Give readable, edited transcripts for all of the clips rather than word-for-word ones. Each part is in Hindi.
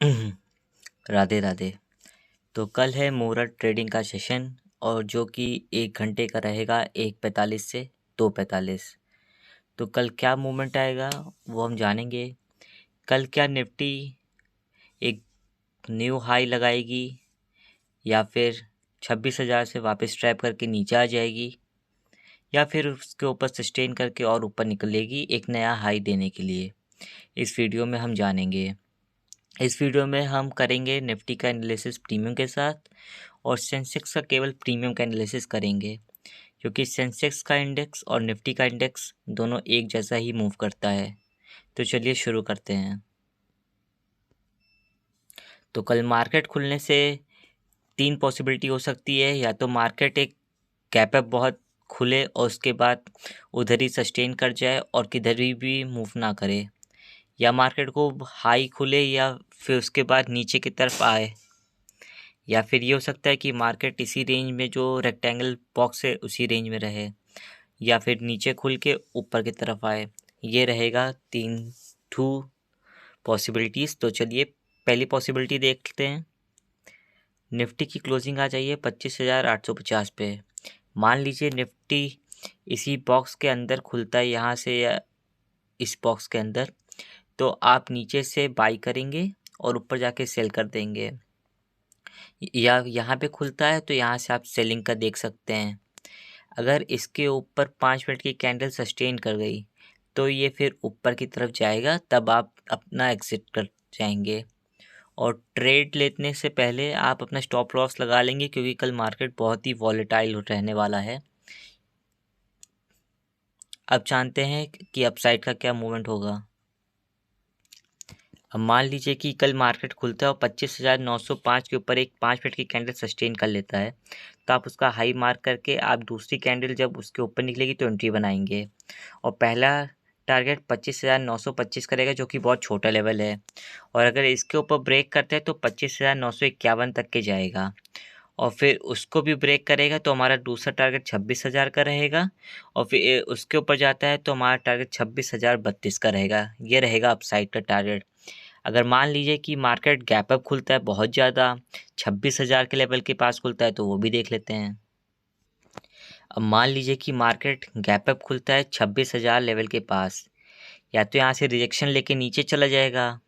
राधे राधे। तो कल है मुहूर्त ट्रेडिंग का सेशन और जो कि 1 घंटे का रहेगा 1:45 से 2:45। तो कल क्या मूवमेंट आएगा वो हम जानेंगे। कल क्या निफ्टी एक न्यू हाई लगाएगी या फिर 26,000 से वापस ट्रैप करके नीचे आ जाएगी या फिर उसके ऊपर सस्टेन करके और ऊपर निकलेगी एक नया हाई देने के लिए, इस वीडियो में हम जानेंगे। इस वीडियो में हम करेंगे निफ्टी का एनालिसिस प्रीमियम के साथ और सेंसेक्स का केवल प्रीमियम का एनालिसिस करेंगे, क्योंकि सेंसेक्स का इंडेक्स और निफ्टी का इंडेक्स दोनों एक जैसा ही मूव करता है। तो चलिए शुरू करते हैं। तो कल मार्केट खुलने से 3 पॉसिबिलिटी हो सकती है। या तो मार्केट एक गैप अप बहुत खुले और उसके बाद उधर ही सस्टेन कर जाए और किधर भी मूव ना करे, या मार्केट को हाई खुले या फिर उसके बाद नीचे की तरफ आए, या फिर ये हो सकता है कि मार्केट इसी रेंज में जो रेक्टेंगल बॉक्स है उसी रेंज में रहे, या फिर नीचे खुल के ऊपर की तरफ आए। ये रहेगा 3 पॉसिबिलिटीज़। तो चलिए पहली पॉसिबिलिटी देखते हैं। निफ्टी की क्लोजिंग आ जाइए 25,850 पे। मान लीजिए निफ्टी इसी बॉक्स के अंदर खुलता है यहाँ से या इस बॉक्स के अंदर, तो आप नीचे से बाई करेंगे और ऊपर जाके सेल कर देंगे, या यहाँ पे खुलता है तो यहाँ से आप सेलिंग का देख सकते हैं। अगर इसके ऊपर 5 मिनट की कैंडल सस्टेन कर गई तो ये फिर ऊपर की तरफ जाएगा, तब आप अपना एग्जिट कर जाएंगे। और ट्रेड लेने से पहले आप अपना स्टॉप लॉस लगा लेंगे, क्योंकि कल मार्केट बहुत ही वॉलेटाइल रहने वाला है। अब जानते हैं कि अपसाइड का क्या मूवमेंट होगा। अब मान लीजिए कि कल मार्केट खुलता है और 25,905 के ऊपर एक 5 मिनट की कैंडल सस्टेन कर लेता है, तो आप उसका हाई मार्क करके आप दूसरी कैंडल जब उसके ऊपर निकलेगी तो एंट्री बनाएंगे। और पहला टारगेट 25,925 करेगा, जो कि बहुत छोटा लेवल है। और अगर इसके ऊपर ब्रेक करते हैं तो 25,951 तक के जाएगा, और फिर उसको भी ब्रेक करेगा तो हमारा दूसरा टारगेट 26,000 का रहेगा। और फिर उसके ऊपर जाता है तो हमारा टारगेट 26,032 का रहेगा। ये रहेगा अपसाइड का टारगेट। अगर मान लीजिए कि मार्केट गैप अप खुलता है बहुत ज़्यादा, 26,000 के लेवल के पास खुलता है, तो वो भी देख लेते हैं। अब मान लीजिए कि मार्केट गैप अप खुलता है 26,000 लेवल के पास, या तो यहाँ से रिजेक्शन लेके नीचे चला जाएगा,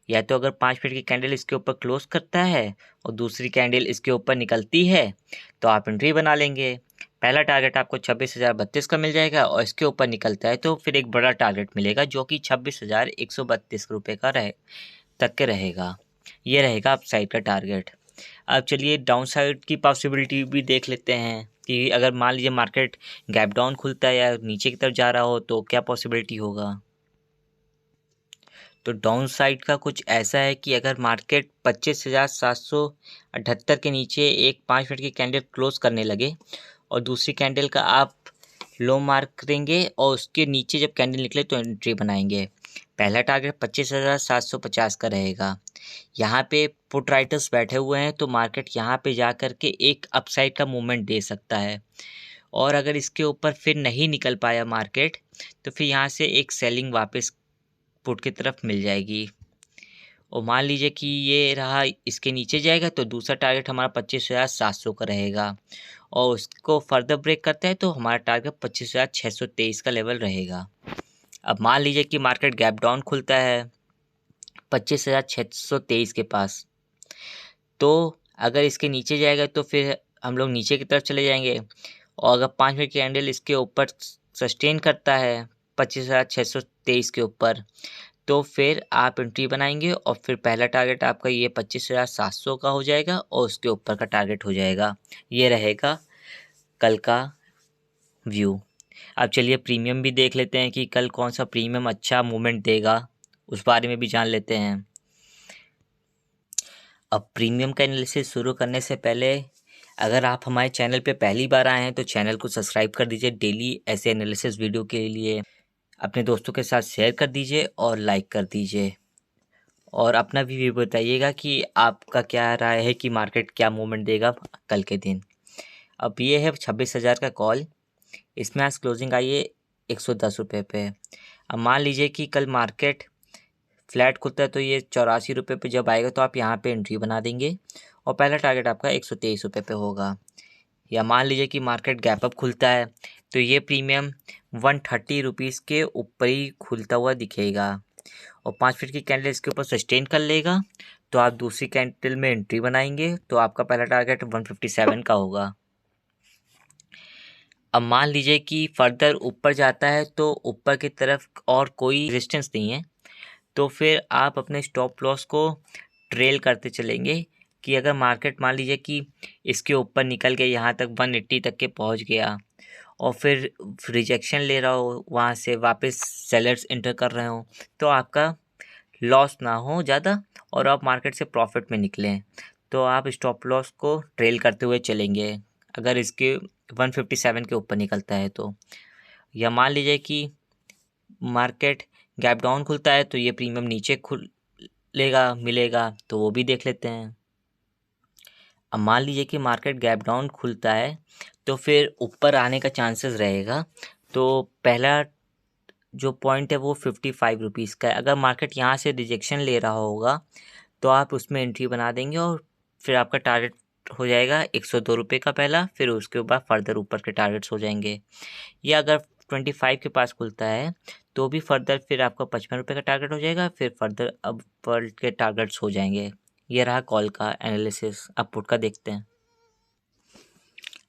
या तो अगर 5 मिनट की कैंडल इसके ऊपर क्लोज करता है और दूसरी कैंडल इसके ऊपर निकलती है तो आप एंट्री बना लेंगे। पहला टारगेट आपको 26,032 का मिल जाएगा, और इसके ऊपर निकलता है तो फिर एक बड़ा टारगेट मिलेगा जो कि 26,132 रुपये का तक के रहेगा। ये रहेगा अपसाइड का टारगेट। अब चलिए डाउन साइड की पॉसिबिलिटी भी देख लेते हैं कि अगर मान लीजिए मार्केट गैप डाउन खुलता है या नीचे की तरफ जा रहा हो तो क्या पॉसिबिलिटी होगा। तो डाउन साइड का कुछ ऐसा है कि अगर मार्केट 25,778 के नीचे एक 5 मिनट की कैंडल क्लोज करने लगे और दूसरी कैंडल का आप लो मार्क करेंगे और उसके नीचे जब कैंडल निकले तो एंट्री बनाएंगे। पहला टारगेट 25,750 का रहेगा। यहाँ पे पुट राइटर्स बैठे हुए हैं तो मार्केट यहाँ पे जा कर के एक अपसाइड का मूवमेंट दे सकता है, और अगर इसके ऊपर फिर नहीं निकल पाया मार्केट तो फिर यहाँ से एक सेलिंग वापस पुट की तरफ मिल जाएगी। और मान लीजिए कि ये रहा, इसके नीचे जाएगा तो दूसरा टारगेट हमारा 25,700 का रहेगा, और उसको फर्दर ब्रेक करता है तो हमारा टारगेट 25,623 का लेवल रहेगा। अब मान लीजिए कि मार्केट गैप डाउन खुलता है 25,623 के पास, तो अगर इसके नीचे जाएगा तो फिर हम लोग नीचे की तरफ चले जाएंगे, और अगर 5 मिनट की कैंडल इसके ऊपर सस्टेन करता है 25,623 के ऊपर, तो फिर आप एंट्री बनाएंगे और फिर पहला टारगेट आपका ये 25,700 का हो जाएगा और उसके ऊपर का टारगेट हो जाएगा। ये रहेगा कल का व्यू। अब चलिए प्रीमियम भी देख लेते हैं कि कल कौन सा प्रीमियम अच्छा मूवमेंट देगा, उस बारे में भी जान लेते हैं। अब प्रीमियम का एनालिसिस शुरू करने से पहले अगर आप हमारे चैनल पे पहली बार आए हैं तो चैनल को सब्सक्राइब कर दीजिए। डेली ऐसे एनालिसिस वीडियो के लिए अपने दोस्तों के साथ शेयर कर दीजिए और लाइक कर दीजिए, और अपना भी बताइएगा कि आपका क्या राय है कि मार्केट क्या मूवमेंट देगा कल के दिन। अब ये है 26,000 का कॉल, इसमें आज क्लोजिंग आई है 110 रुपये पे। अब मान लीजिए कि कल मार्केट फ्लैट खुलता है तो ये 84 रुपये पे जब आएगा तो आप यहाँ पे एंट्री बना देंगे और पहला टारगेट आपका 123 रुपये पे होगा। या मान लीजिए कि मार्केट गैप अप खुलता है तो ये प्रीमियम 130 रुपीज़ के ऊपर ही खुलता हुआ दिखेगा और 5 फीट की कैंडल इसके ऊपर सस्टेन कर लेगा तो आप दूसरी कैंडल में एंट्री बनाएंगे तो आपका पहला टारगेट 157 का होगा। अब मान लीजिए कि फर्दर ऊपर जाता है तो ऊपर की तरफ और कोई रेजिस्टेंस नहीं है तो फिर आप अपने स्टॉप लॉस को ट्रेल करते चलेंगे कि अगर मार्केट मान लीजिए कि इसके ऊपर निकल के यहाँ तक 180 तक के पहुँच गया और फिर रिजेक्शन ले रहा हो, वहाँ से वापस सेलर्स एंटर कर रहे हो तो आपका लॉस ना हो ज़्यादा और आप मार्केट से प्रॉफिट में निकलें तो आप स्टॉप लॉस को ट्रेल करते हुए चलेंगे अगर इसके 157 के ऊपर निकलता है तो। या मान लीजिए कि मार्केट गैप डाउन खुलता है तो ये प्रीमियम नीचे खुलेगा मिलेगा तो वो भी देख लेते हैं। अब मान लीजिए कि मार्केट गैप डाउन खुलता है तो फिर ऊपर आने का चांसेस रहेगा तो पहला जो पॉइंट है वो 55 रुपीज़ का है। अगर मार्केट यहाँ से रिजेक्शन ले रहा होगा तो आप उसमें एंट्री बना देंगे और फिर आपका टारगेट हो जाएगा 102 रुपये का पहला, फिर उसके बाद फर्दर ऊपर के टारगेट्स हो जाएंगे। या अगर 25 के पास खुलता है तो भी फर्दर फिर आपका 55 रुपये का टारगेट हो जाएगा, फिर फर्दर अब वर्ल्ड के टारगेट्स हो जाएंगे। ये रहा कॉल का एनालिसिस। अब पुट का देखते हैं।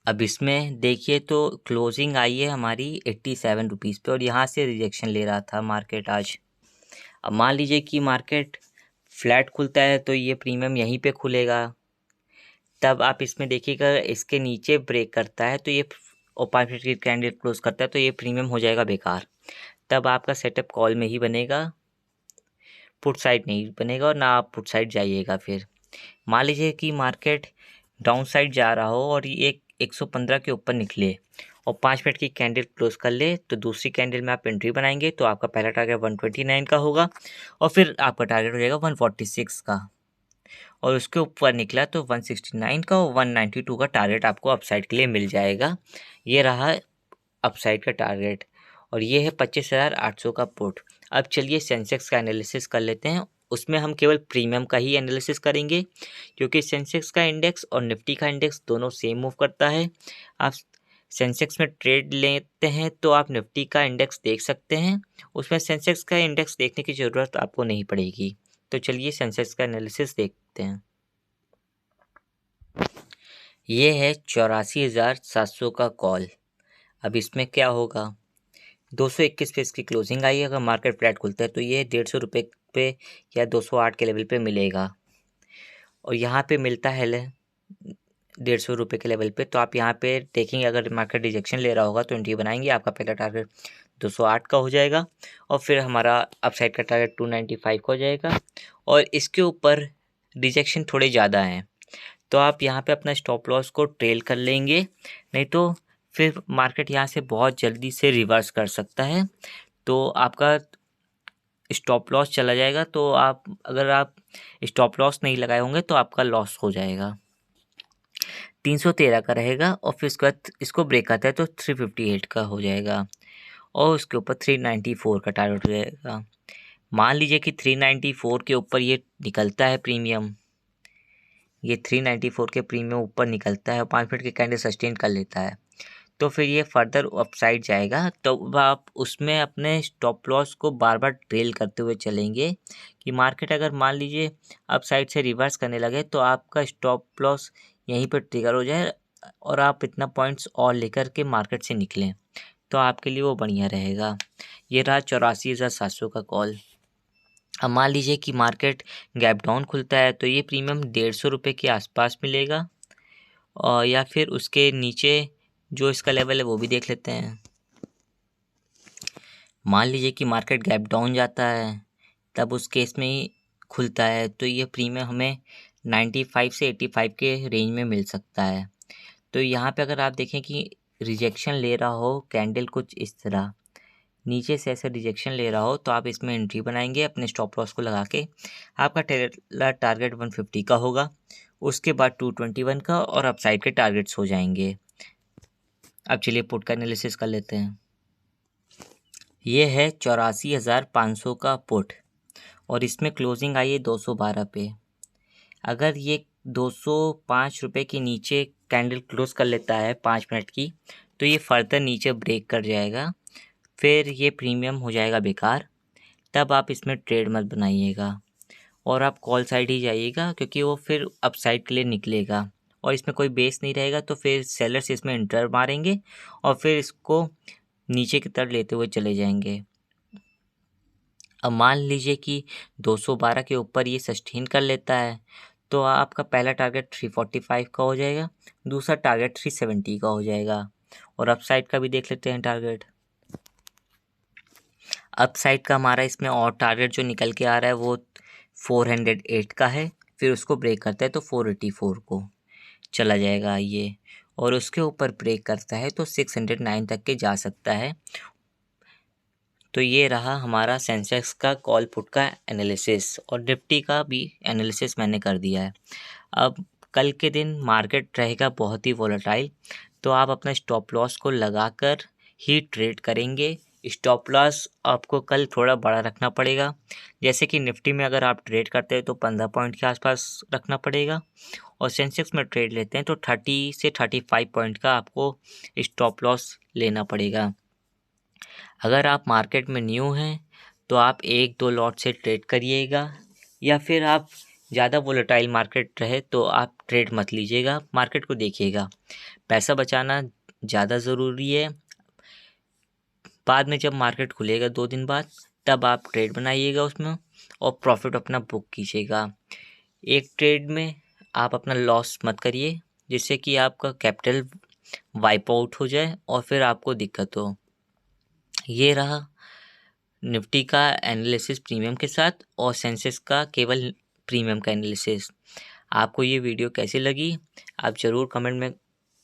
अब इसमें देखिए तो क्लोजिंग आई है हमारी 87 रुपीज़ पे और यहाँ से रिजेक्शन ले रहा था मार्केट आज। अब मान लीजिए कि मार्केट फ्लैट खुलता है तो ये प्रीमियम यहीं पे खुलेगा, तब आप इसमें देखिएगा इसके नीचे ब्रेक करता है तो ये और 5 मिनट की कैंडल क्लोज करता है तो ये प्रीमियम हो जाएगा बेकार। तब आपका सेटअप कॉल में ही बनेगा, पुट साइड नहीं बनेगा और ना आप पुट साइड जाइएगा। फिर मान लीजिए कि मार्केट डाउन साइड जा रहा हो और ये 115 के ऊपर निकले और 5 मिनट की कैंडल क्लोज कर ले तो दूसरी कैंडल में आप एंट्री बनाएंगे तो आपका पहला टारगेट 129 का होगा और फिर आपका टारगेट हो जाएगा 146 का और उसके ऊपर निकला तो 169 का और 192 का टारगेट आपको अपसाइड के लिए मिल जाएगा। ये रहा अपसाइड का टारगेट और ये है 25,800 का पुट। अब चलिए सेंसेक्स का एनालिसिस कर लेते हैं। उसमें हम केवल प्रीमियम का ही एनालिसिस करेंगे क्योंकि सेंसेक्स का इंडेक्स और निफ्टी का इंडेक्स दोनों सेम मूव करता है। आप सेंसेक्स में ट्रेड लेते हैं तो आप निफ्टी का इंडेक्स देख सकते हैं, उसमें सेंसेक्स का इंडेक्स देखने की ज़रूरत आपको नहीं पड़ेगी। तो चलिए सेंसेक्स का एनालिसिस देखते हैं। ये है 84,700 का कॉल। अब इसमें क्या होगा, 221 पे इसकी क्लोजिंग आई है। अगर मार्केट फ्लैट खुलता है तो ये 150 रुपये पे या 208 के लेवल पे मिलेगा और यहाँ पे मिलता है 150 रुपये के लेवल पे। तो आप यहाँ पे देखेंगे अगर मार्केट रिजेक्शन ले रहा होगा तो एंट्री बनाएंगे, आपका पहला टारगेट 208 का हो जाएगा और फिर हमारा अपसाइड का टारगेट 295 का हो जाएगा और इसके ऊपर रिजेक्शन थोड़े ज़्यादा हैं तो आप यहाँ पे अपना स्टॉप लॉस को ट्रेल कर लेंगे, नहीं तो फिर मार्केट यहाँ से बहुत जल्दी से रिवर्स कर सकता है तो आपका स्टॉप लॉस चला जाएगा। तो आप अगर आप स्टॉप लॉस नहीं लगाए होंगे तो आपका लॉस हो जाएगा। 313 का रहेगा और फिर उसके बाद इसको ब्रेक आता है तो 358 का हो जाएगा और उसके ऊपर 394 का टारगेट हो जाएगा। मान लीजिए कि 394 के ऊपर ये निकलता है प्रीमियम, ये 394 के प्रीमियम ऊपर निकलता है और 5 मिनट की कैंडल सस्टेन कर लेता है तो फिर ये फर्दर अपसाइड जाएगा। तो आप उसमें अपने स्टॉप लॉस को बार बार ट्रेल करते हुए चलेंगे कि मार्केट अगर मान लीजिए अपसाइड से रिवर्स करने लगे तो आपका स्टॉप लॉस यहीं पर ट्रिगर हो जाए और आप इतना पॉइंट्स और लेकर के मार्केट से निकलें तो आपके लिए वो बढ़िया रहेगा। ये रहा 84,700 का कॉल। अब मान लीजिए कि मार्केट गैप डाउन खुलता है तो ये प्रीमियम 150 रुपये के आसपास मिलेगा और या फिर उसके नीचे जो इसका लेवल है वो भी देख लेते हैं। मान लीजिए कि मार्केट गैप डाउन जाता है तब उस केस में ही खुलता है तो ये प्रीमियम हमें 95 से 85 के रेंज में मिल सकता है। तो यहाँ पे अगर आप देखें कि रिजेक्शन ले रहा हो कैंडल कुछ इस तरह नीचे से ऐसे रिजेक्शन ले रहा हो तो आप इसमें एंट्री बनाएंगे अपने स्टॉप लॉस को लगा के। आपका टारगेट 150 का होगा, उसके बाद 221 का और अपसाइड के टारगेट्स हो जाएंगे। अब चलिए पुट का एनालिसिस कर लेते हैं। ये है 84,500 का पुट और इसमें क्लोजिंग आई है 212 पे। अगर ये 205 रुपये के नीचे कैंडल क्लोज कर लेता है 5 मिनट की, तो ये फर्दर नीचे ब्रेक कर जाएगा, फिर ये प्रीमियम हो जाएगा बेकार। तब आप इसमें ट्रेड मत बनाइएगा और आप कॉल साइड ही जाइएगा, क्योंकि वो फिर अप साइड के लिए निकलेगा और इसमें कोई बेस नहीं रहेगा। तो फिर सेलर्स इसमें इंटर मारेंगे और फिर इसको नीचे की तरफ लेते हुए चले जाएंगे। अब मान लीजिए कि 212 के ऊपर ये सस्टेन कर लेता है, तो आपका पहला टारगेट 345 का हो जाएगा, दूसरा टारगेट 370 का हो जाएगा। और अप साइड का भी देख लेते हैं टारगेट। अप साइड का हमारा इसमें और टारगेट जो निकल के आ रहा है वो 408 का है, फिर उसको ब्रेक करता है तो 484 को चला जाएगा ये, और उसके ऊपर ब्रेक करता है तो 609 तक के जा सकता है। तो ये रहा हमारा सेंसेक्स का कॉल पुट का एनालिसिस, और निफ्टी का भी एनालिसिस मैंने कर दिया है। अब कल के दिन मार्केट रहेगा बहुत ही वोलेटाइल, तो आप अपना स्टॉप लॉस को लगाकर ही ट्रेड करेंगे। स्टॉप लॉस आपको कल थोड़ा बड़ा रखना पड़ेगा, जैसे कि निफ्टी में अगर आप ट्रेड करते हैं तो 15 पॉइंट के आसपास रखना पड़ेगा, और सेंसेक्स में ट्रेड लेते हैं तो 30 से 35 पॉइंट का आपको स्टॉप लॉस लेना पड़ेगा। अगर आप मार्केट में न्यू हैं तो आप 1-2 लॉट से ट्रेड करिएगा, या फिर आप ज़्यादा वोलेटाइल मार्केट रहे तो आप ट्रेड मत लीजिएगा, मार्केट को देखिएगा। पैसा बचाना ज़्यादा ज़रूरी है। बाद में जब मार्केट खुलेगा 2 दिन बाद, तब आप ट्रेड बनाइएगा उसमें और प्रॉफिट अपना बुक कीजिएगा। एक ट्रेड में आप अपना लॉस मत करिए, जिससे कि आपका कैपिटल वाइप आउट हो जाए और फिर आपको दिक्कत हो। ये रहा निफ्टी का एनालिसिस प्रीमियम के साथ, और सेंसेक्स का केवल प्रीमियम का एनालिसिस। आपको ये वीडियो कैसी लगी आप ज़रूर कमेंट में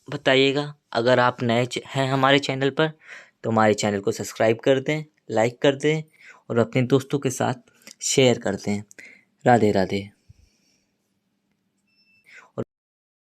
बताइएगा। अगर आप नए हैं हमारे चैनल पर तो हमारे चैनल को सब्सक्राइब कर दें, लाइक कर दें और अपने दोस्तों के साथ शेयर कर दें। राधे राधे।